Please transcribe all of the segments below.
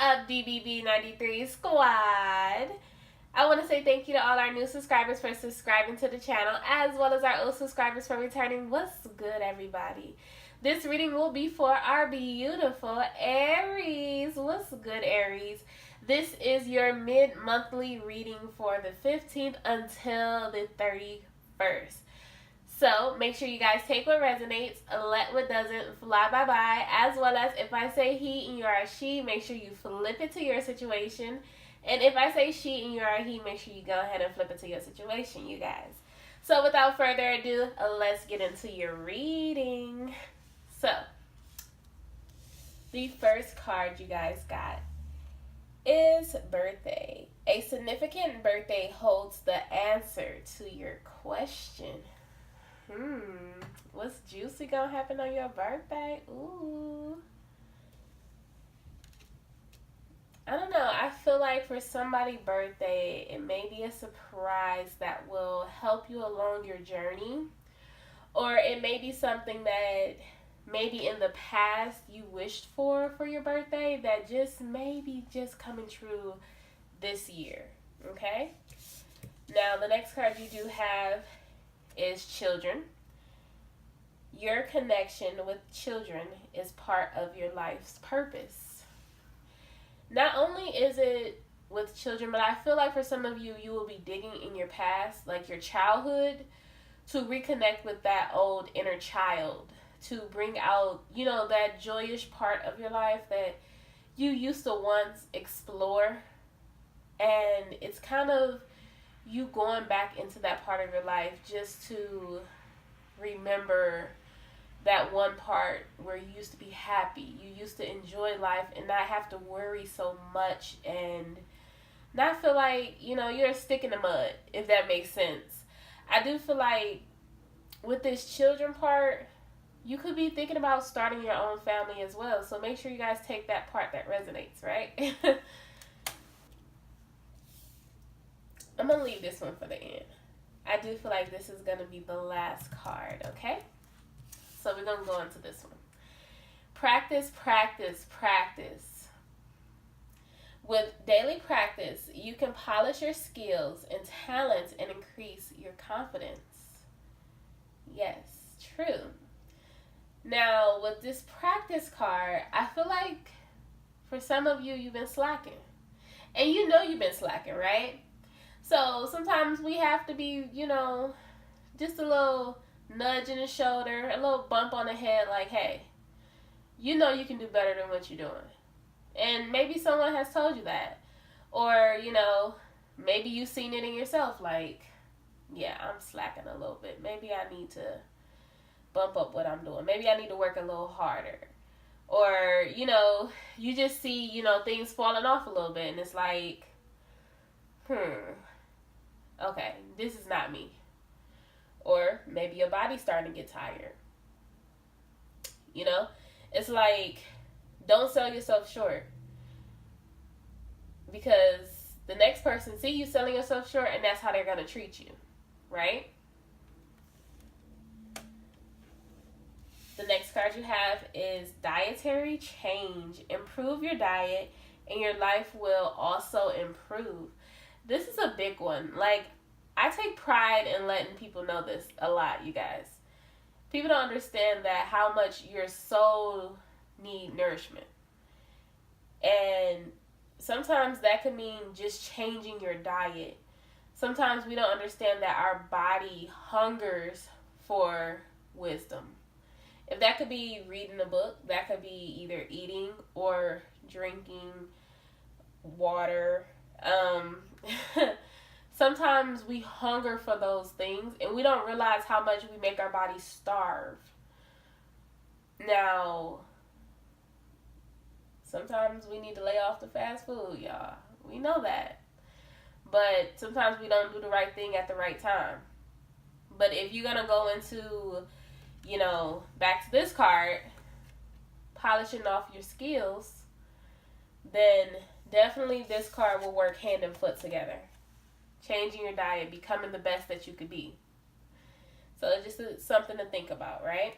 up, DBB93 squad? I want to say thank you to all our new subscribers for subscribing to the channel, as well as our old subscribers for returning. What's good, everybody? This reading will be for our beautiful Aries. What's good, Aries? This is your mid-monthly reading for the 15th until the 31st. So make sure you guys take what resonates, let what doesn't fly by, as well as if I say he and you are a she, make sure you flip it to your situation. And if I say she and you are a he, make sure you go ahead and flip it to your situation, you guys. So without further ado, let's get into your reading. So, the first card you guys got is birthday. A significant birthday holds the answer to your question. What's juicy gonna happen on your birthday? Ooh. I don't know. I feel like for somebody's birthday, it may be a surprise that will help you along your journey. Or it may be something that maybe in the past you wished for your birthday that just maybe just coming true this year. Okay? Now, the next card you do have is children. Your connection with children is part of your life's purpose. Not only is it with children, but I feel like for some of you, you will be digging in your past, like your childhood, to reconnect with that old inner child, to bring out, you know, that joyous part of your life that you used to once explore. And it's kind of you going back into that part of your life just to remember that one part where you used to be happy, you used to enjoy life and not have to worry so much and not feel like, you know, you're a stick in the mud, if that makes sense. I do feel like with this children part, you could be thinking about starting your own family as well. So make sure you guys take that part that resonates, right? I'm going to leave this one for the end. I do feel like this is going to be the last card, okay? So we're going to go into this one. Practice, practice, practice. With daily practice, you can polish your skills and talents and increase your confidence. Yes, true. Now, with this practice card, I feel like for some of you, you've been slacking. And you know you've been slacking, right? So sometimes we have to be, you know, just a little nudge in the shoulder, a little bump on the head, like, hey, you know you can do better than what you're doing. And maybe someone has told you that. Or, you know, maybe you've seen it in yourself, like, yeah, I'm slacking a little bit. Maybe I need to bump up what I'm doing. Maybe I need to work a little harder. Or, you know, you just see, you know, things falling off a little bit and it's like, okay, this is not me. Or maybe your body's starting to get tired. You know, it's like, don't sell yourself short. Because the next person see you selling yourself short and that's how they're going to treat you. Right? The next card you have is dietary change. Improve your diet and your life will also improve. This is a big one. Like, I take pride in letting people know this a lot, you guys. People don't understand that how much your soul need nourishment. And sometimes that could mean just changing your diet. Sometimes we don't understand that our body hungers for wisdom. If that could be reading a book, that could be either eating or drinking water. Sometimes we hunger for those things and we don't realize how much we make our body starve. Now, sometimes we need to lay off the fast food, y'all. We know that. But sometimes we don't do the right thing at the right time. But if you're going to go into, you know, back to this card, polishing off your skills, then definitely this card will work hand and foot together. Changing your diet, becoming the best that you could be. So it's just something to think about, right?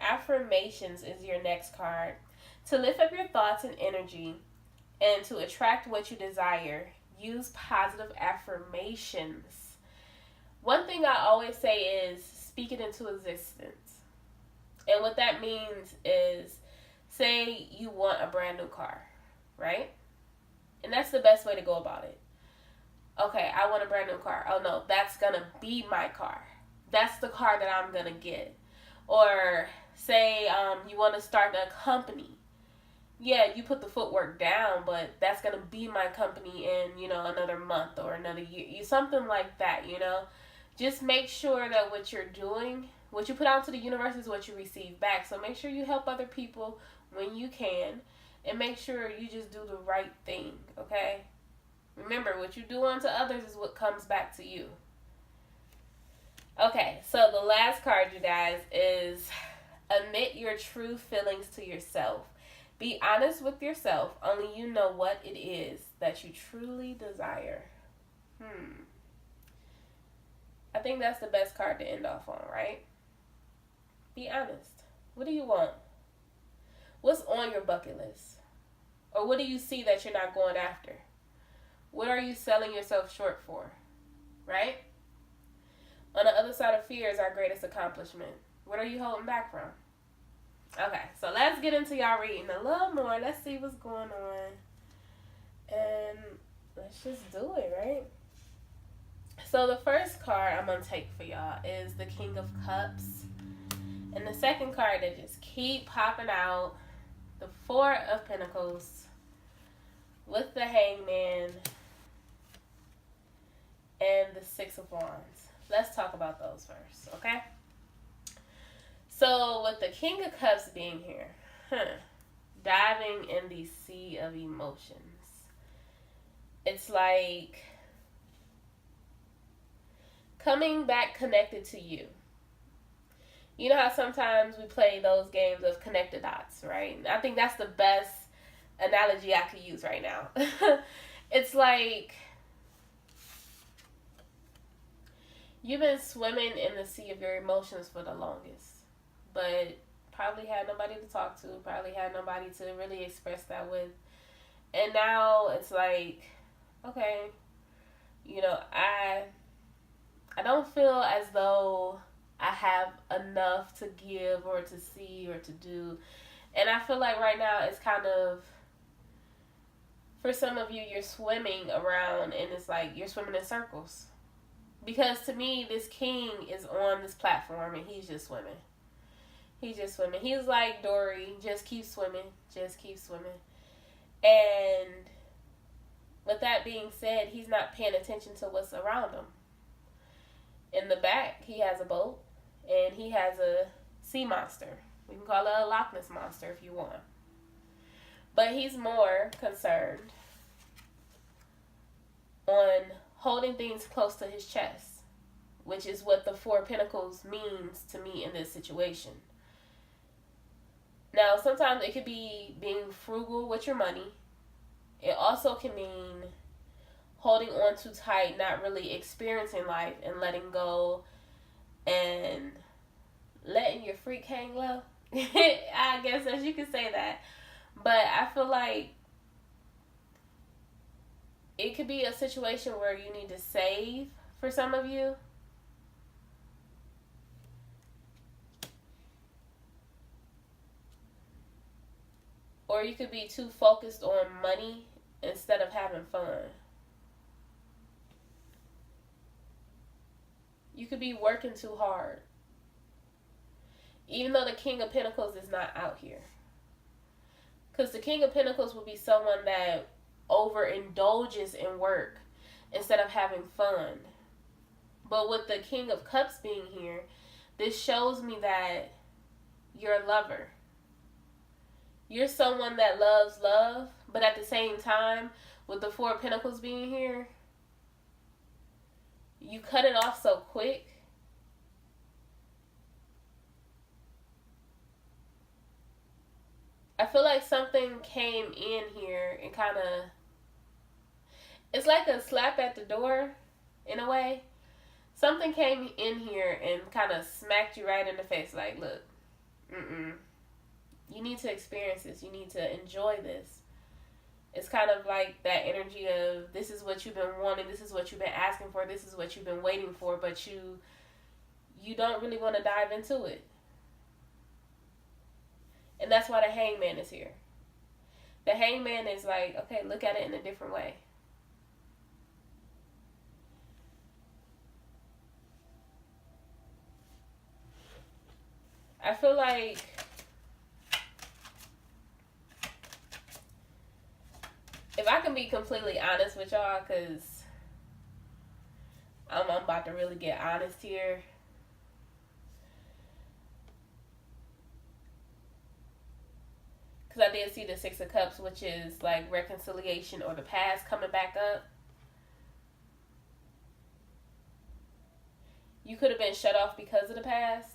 affirmations is your next card. To lift up your thoughts and energy and to attract what you desire, use positive affirmations. One thing I always say is speak it into existence. And what that means is, say you want a brand new car, right? And that's the best way to go about it. Okay, I want a brand new car. Oh no, that's gonna be my car. That's the car that I'm gonna get. Or say you want to start a company. Yeah, you put the footwork down, but that's gonna be my company in, another month or another year. Something like that, Just make sure that what you're doing, what you put out to the universe is what you receive back. So make sure you help other people when you can, and make sure you just do the right thing, okay? Remember, what you do unto others is what comes back to you. Okay, so the last card, you guys, is admit your true feelings to yourself. Be honest with yourself. Only you know what it is that you truly desire. I think that's the best card to end off on, right? Be honest. What do you want? What's on your bucket list? Or what do you see that you're not going after? What are you selling yourself short for? Right? On the other side of fear is our greatest accomplishment. What are you holding back from? Okay, so let's get into y'all reading a little more. Let's see what's going on. And let's just do it, right? So the first card I'm going to take for y'all is the King of Cups. And the second card that just keep popping out, the Four of Pentacles with the Hangman and the Six of Wands. Let's talk about those first, okay? So with the King of Cups being here, diving in the sea of emotions, it's like coming back connected to you. You know how sometimes we play those games of connect the dots, right? I think that's the best analogy I could use right now. It's like you've been swimming in the sea of your emotions for the longest, but probably had nobody to talk to, probably had nobody to really express that with. And now it's like, okay, I don't feel as though I have enough to give or to see or to do. And I feel like right now it's kind of, for some of you, you're swimming around and it's like you're swimming in circles. Because to me, this king is on this platform and he's just swimming. He's just swimming. He's like Dory, just keep swimming, just keep swimming. And with that being said, he's not paying attention to what's around him. In the back, he has a boat and he has a sea monster. We can call it a Loch Ness monster if you want. But he's more concerned on holding things close to his chest, which is what the Four of Pentacles means to me in this situation. Now, sometimes it could be being frugal with your money. It also can mean holding on too tight, not really experiencing life and letting go and letting your freak hang low. I guess as you could say that. But I feel like it could be a situation where you need to save for some of you. Or you could be too focused on money instead of having fun. You could be working too hard. Even though the King of Pentacles is not out here. Because the King of Pentacles will be someone that overindulges in work instead of having fun. But with the King of Cups being here, this shows me that you're a lover. You're someone that loves love, but at the same time, with the Four of Pentacles being here, you cut it off so quick. I feel like something came in here and kind of, it's like a slap at the door in a way. Something came in here and kind of smacked you right in the face like, look, Mm-mm. You need to experience this. You need to enjoy this. It's kind of like that energy of this is what you've been wanting, this is what you've been asking for, this is what you've been waiting for, but you don't really want to dive into it. And that's why the hangman is here. The hangman is like, okay, look at it in a different way. I feel like if I can be completely honest with y'all, because I'm about to really get honest here. Because I did see the Six of Cups, which is like reconciliation or the past coming back up. You could have been shut off because of the past.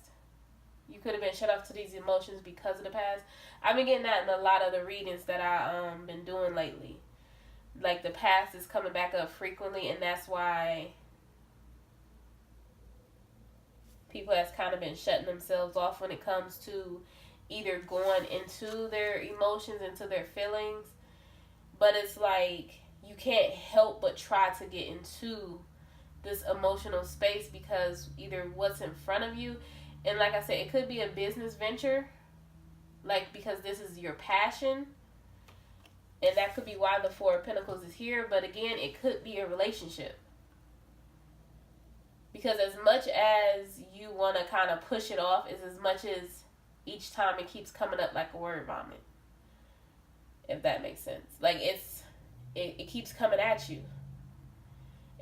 You could have been shut off to these emotions because of the past. I've been getting that in a lot of the readings that I've been doing lately. Like the past is coming back up frequently, and that's why people has kind of been shutting themselves off when it comes to either going into their emotions, into their feelings. But it's like you can't help but try to get into this emotional space because either what's in front of you, and like I said, it could be a business venture, like because this is your passion, and that could be why the Four of Pentacles is here. But again, it could be a relationship, because as much as you want to kind of push it off, is as much as each time it keeps coming up like a word vomit, if that makes sense. Like it keeps coming at you,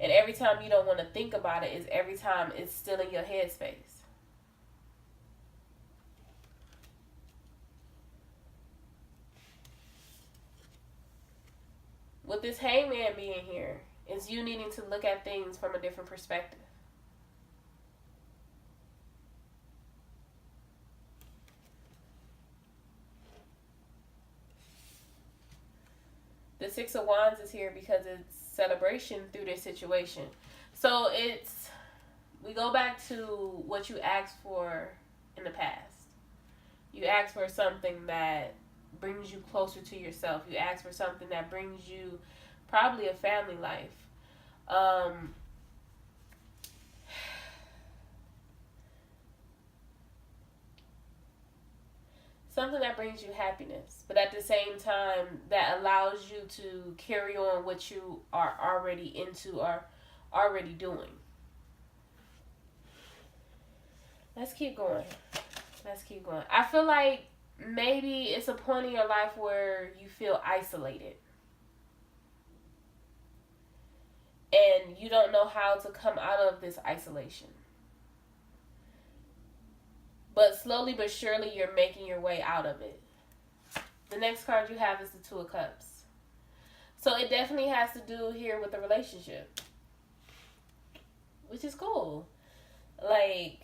and every time you don't want to think about it is every time it's still in your headspace. With this hangman being here, is you needing to look at things from a different perspective. The Six of Wands is here because it's celebration through this situation. So we go back to what you asked for in the past. You asked for something that brings you closer to yourself. You ask for something that brings you probably a family life. Something that brings you happiness, but at the same time that allows you to carry on what you are already into or already doing. Let's keep going. I feel like maybe it's a point in your life where you feel isolated. And you don't know how to come out of this isolation. But slowly but surely you're making your way out of it. The next card you have is the Two of Cups. So it definitely has to do here with the relationship, which is cool. Like,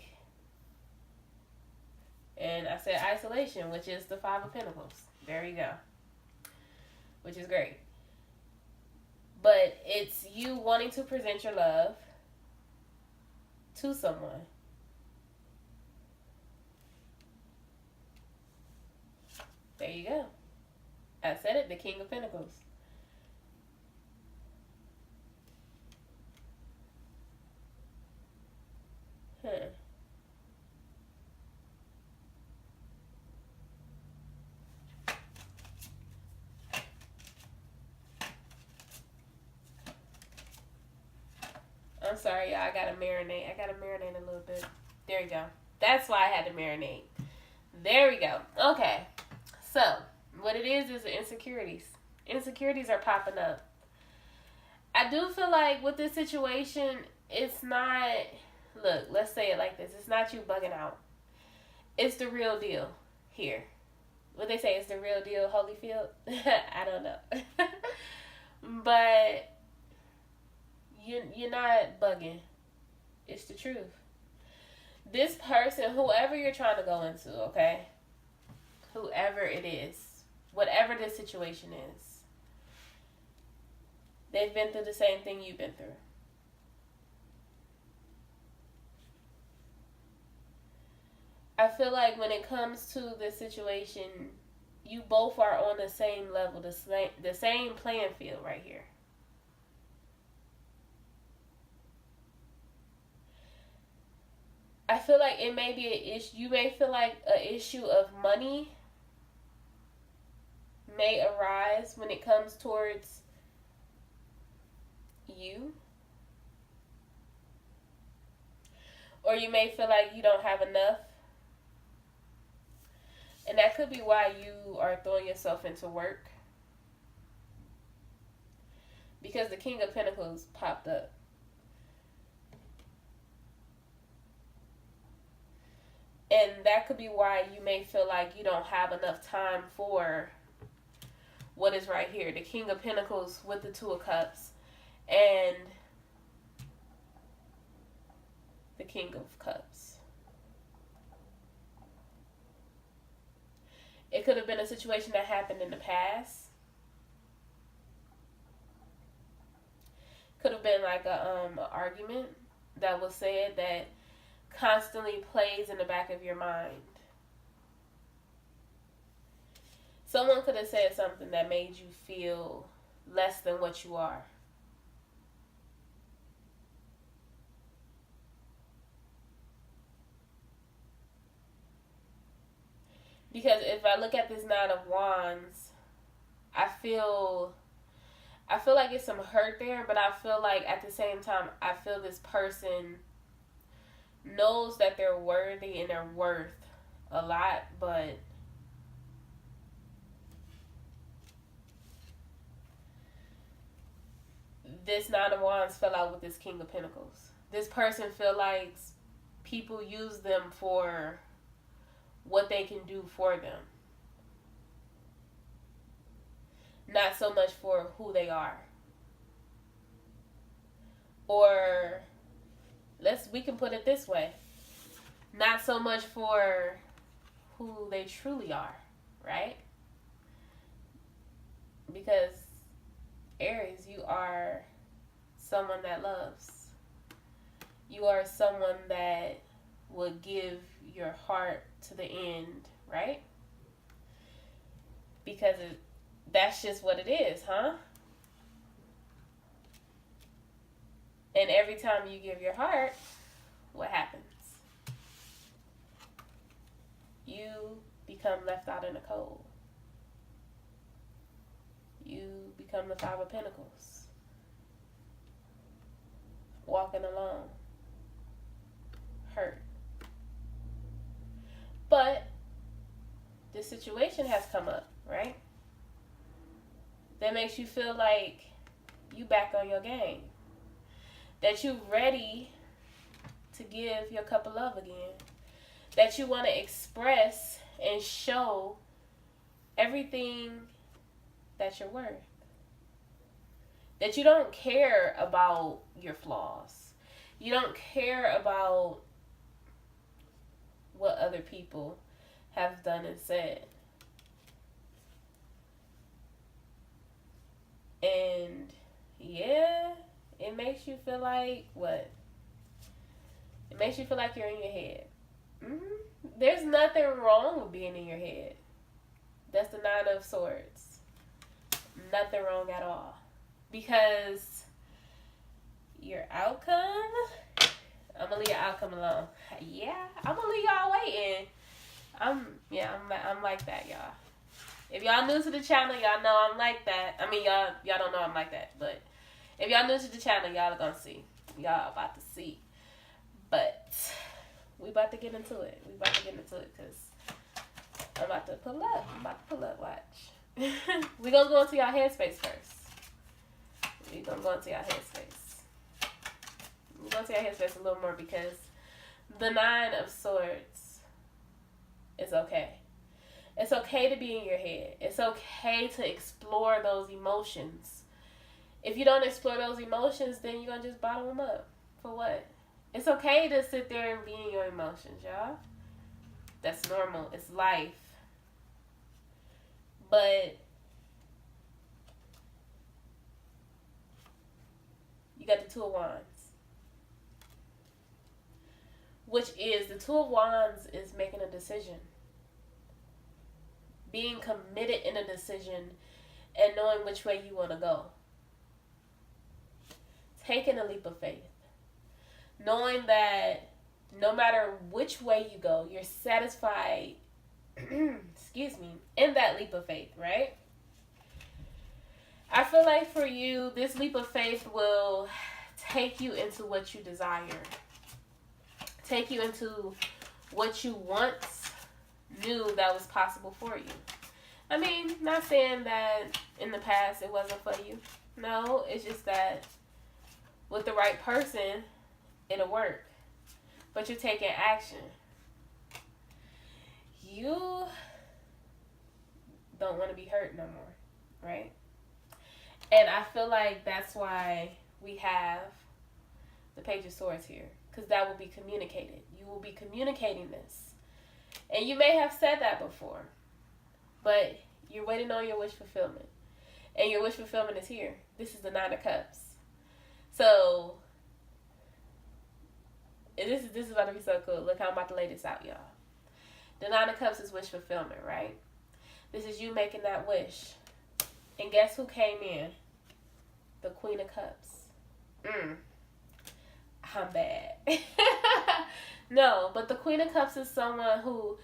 and I said isolation, which is the Five of Pentacles. There you go. Which is great. But it's you wanting to present your love to someone. There you go. I said it, the King of Pentacles. I'm sorry, y'all. I gotta marinate a little bit. There you go. That's why I had to marinate. There we go. Okay. So, what it is the insecurities. Insecurities are popping up. I do feel like with this situation, it's not... Look, let's say it like this. It's not you bugging out. It's the real deal here. What they say, it's the real deal, Holyfield? I don't know. But you're not bugging. It's the truth. This person, whoever you're trying to go into, okay? Whoever it is, whatever this situation is, they've been through the same thing you've been through. I feel like when it comes to this situation, you both are on the same level, the same playing field right here. I feel like it may be an issue. You may feel like an issue of money may arise when it comes towards you. Or you may feel like you don't have enough. And that could be why you are throwing yourself into work. Because the King of Pentacles popped up. And that could be why you may feel like you don't have enough time for what is right here. The King of Pentacles with the Two of Cups. And the King of Cups. It could have been a situation that happened in the past. Could have been like a argument that was said that constantly plays in the back of your mind. Someone could have said something that made you feel less than what you are. Because if I look at this Nine of Wands, I feel like it's some hurt there, but I feel like at the same time, I feel this person knows that they're worthy and they're worth a lot, but this Nine of Wands fell out with this King of Pentacles. This person feel like people use them for what they can do for them. Not so much for who they are. Or we can put it this way. Not so much for who they truly are, right? Because Aries, you are someone that loves. You are someone that will give your heart to the end, right? Because that's just what it is, huh? And every time you give your heart, what happens? You become left out in the cold. You become the Five of Pentacles. Walking alone. Hurt. But this situation has come up, right? That makes you feel like you back on your game. That you're ready to give your cup of love again. That you want to express and show everything that you're worth. That you don't care about your flaws. You don't care about what other people have done and said. And yeah, it makes you feel like what? It makes you feel like you're in your head. There's nothing wrong with being in your head. That's the Nine of Swords. Nothing wrong at all. Because your outcome, I'm gonna leave your outcome alone. Yeah, I'm gonna leave y'all waiting. I'm like that, y'all. If y'all new to the channel, y'all know I'm like that. I mean, y'all don't know I'm like that, but if y'all new to the channel, y'all are gonna see. Y'all about to see. But we about to get into it. Because I'm about to pull up. Watch. We gonna go into y'all headspace first. We gonna go into y'all headspace a little more because the Nine of Swords is okay. It's okay to be in your head. It's okay to explore those emotions. If you don't explore those emotions, then you're going to just bottle them up. For what? It's okay to sit there and be in your emotions, y'all. That's normal. It's life. But you got the Two of Wands. which is the Two of Wands is making a decision. Being committed in a decision and knowing which way you want to go. Taking a leap of faith. Knowing that no matter which way you go, you're satisfied, excuse me, in that leap of faith, right? I feel like for you, this leap of faith will take you into what you desire. Take you into what you once knew that was possible for you. I mean, not saying that in the past it wasn't for you. No, it's just that with the right person, it'll work. But you're taking action. You don't want to be hurt no more, right? And I feel like that's why we have the Page of Swords here. Because that will be communicated. You will be communicating this. And you may have said that before. But you're waiting on your wish fulfillment. And your wish fulfillment is here. This is the Nine of Cups. So, this is about to be so cool. Look how I'm about to lay this out, y'all. The Nine of Cups is wish fulfillment, right? This is you making that wish. And guess who came in? The Queen of Cups. I'm bad. No, but the Queen of Cups is someone who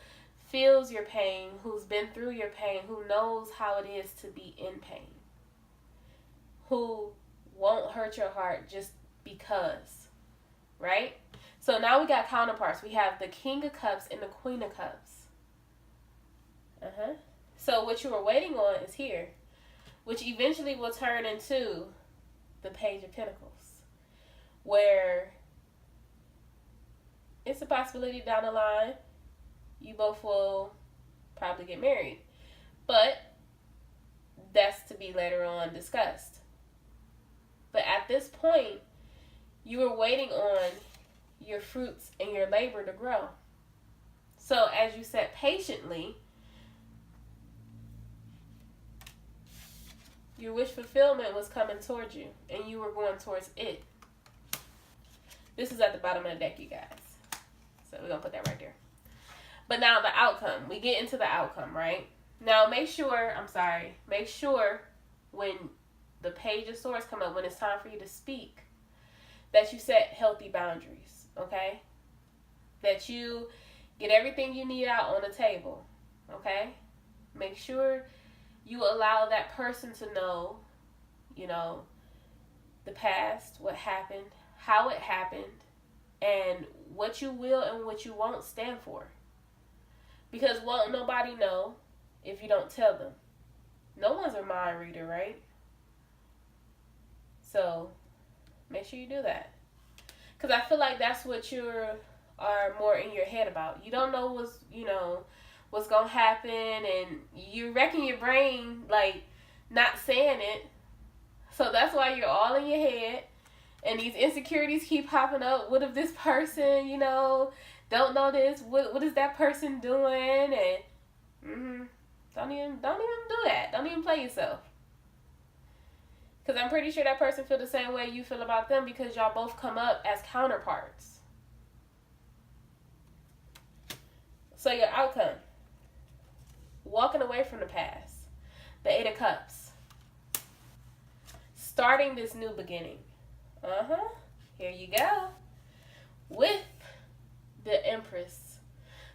feels your pain, who's been through your pain, who knows how it is to be in pain, who won't hurt your heart just because, right? So now we got counterparts. We have the King of Cups and the Queen of Cups. So what you were waiting on is here, which eventually will turn into the Page of Pentacles, where it's a possibility down the line you both will probably get married. But that's to be later on discussed. But at this point, you were waiting on your fruits and your labor to grow. So as you sat patiently, your wish fulfillment was coming towards you, and you were going towards it. This is at the bottom of the deck, you guys. So we're going to put that right there. But now the outcome. We get into the outcome, right? Now make sure when the Page of Swords come up, when it's time for you to speak, that you set healthy boundaries, okay? That you get everything you need out on the table, okay? Make sure you allow that person to know, the past, what happened, how it happened, and what you will and what you won't stand for. Because won't nobody know if you don't tell them. No one's a mind reader, right? So make sure you do that. Because I feel like that's what you are more in your head about. You don't know what's going to happen, and you're wrecking your brain, like, not saying it. So that's why you're all in your head. And these insecurities keep popping up. What if this person, don't know this? What is that person doing? And don't even do that. Don't even play yourself. Because I'm pretty sure that person feel the same way you feel about them, because y'all both come up as counterparts. So your outcome. Walking away from the past. The Eight of Cups. Starting this new beginning. Here you go. With the Empress.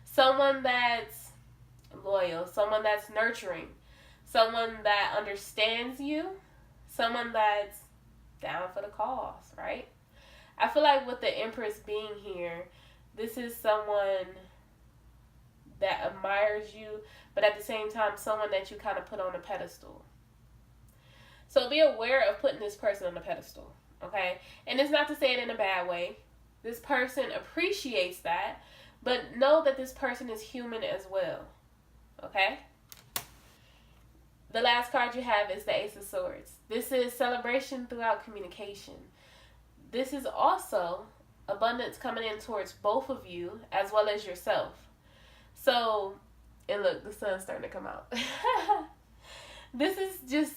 Someone that's loyal. Someone that's nurturing. Someone that understands you. Someone that's down for the cause, right? I feel like with the Empress being here, this is someone that admires you, but at the same time, someone that you kind of put on a pedestal. So be aware of putting this person on a pedestal. Okay? And it's not to say it in a bad way. This person appreciates that, but know that this person is human as well. Okay? The last card you have is the Ace of Swords. This is celebration throughout communication. This is also abundance coming in towards both of you as well as yourself. So, and look, the sun's starting to come out. This is just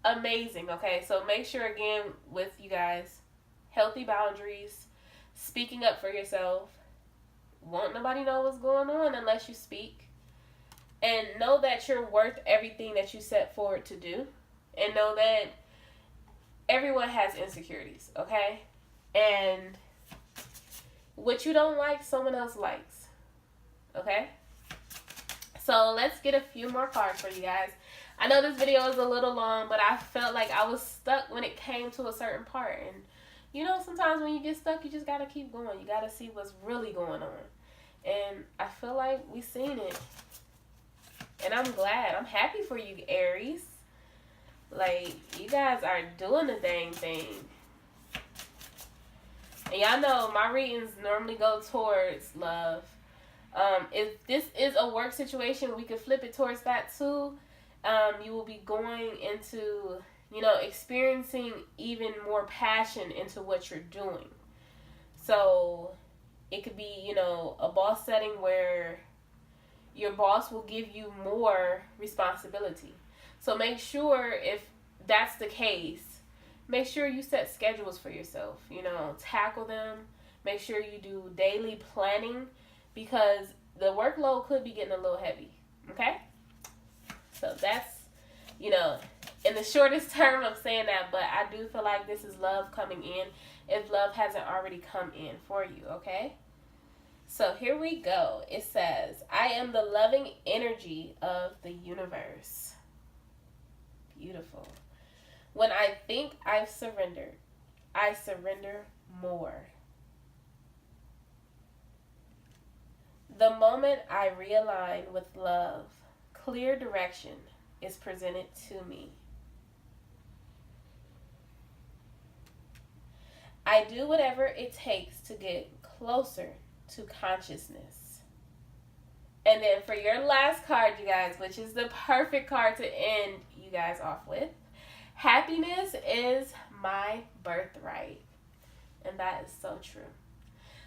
amazing, okay? So make sure, again, with you guys, healthy boundaries, speaking up for yourself, won't nobody know what's going on unless you speak. And know that you're worth everything that you set forward to do. And know that everyone has insecurities, okay? And what you don't like, someone else likes, okay? So let's get a few more cards for you guys. I know this video is a little long, but I felt like I was stuck when it came to a certain part. And, you know, sometimes when you get stuck, you just got to keep going. You got to see what's really going on. And I feel like we seen it. And I'm glad. I'm happy for you, Aries. Like, you guys are doing the dang thing. And y'all know my readings normally go towards love. If this is a work situation, we could flip it towards that too. You will be going into, you know, experiencing even more passion into what you're doing. So it could be, you know, a boss setting where your boss will give you more responsibility. So make sure, if that's the case, make sure you set schedules for yourself. You know, tackle them. Make sure you do daily planning, because the workload could be getting a little heavy. Okay? So that's, you know, in the shortest term of saying that, but I do feel like this is love coming in if love hasn't already come in for you, okay? So here we go. It says, I am the loving energy of the universe. Beautiful. When I think I've surrendered, I surrender more. The moment I realign with love, clear direction is presented to me. I do whatever it takes to get closer to consciousness. And then for your last card, you guys, which is the perfect card to end you guys off with, happiness is my birthright. And that is so true.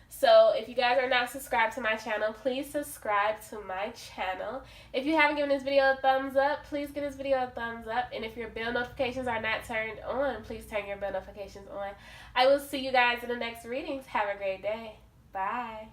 So if you guys are not subscribed to my channel, please subscribe to my channel. If you haven't given this video a thumbs up, please give this video a thumbs up. And if your bell notifications are not turned on, please turn your bell notifications on. I will see you guys in the next readings. Have a great day. Bye.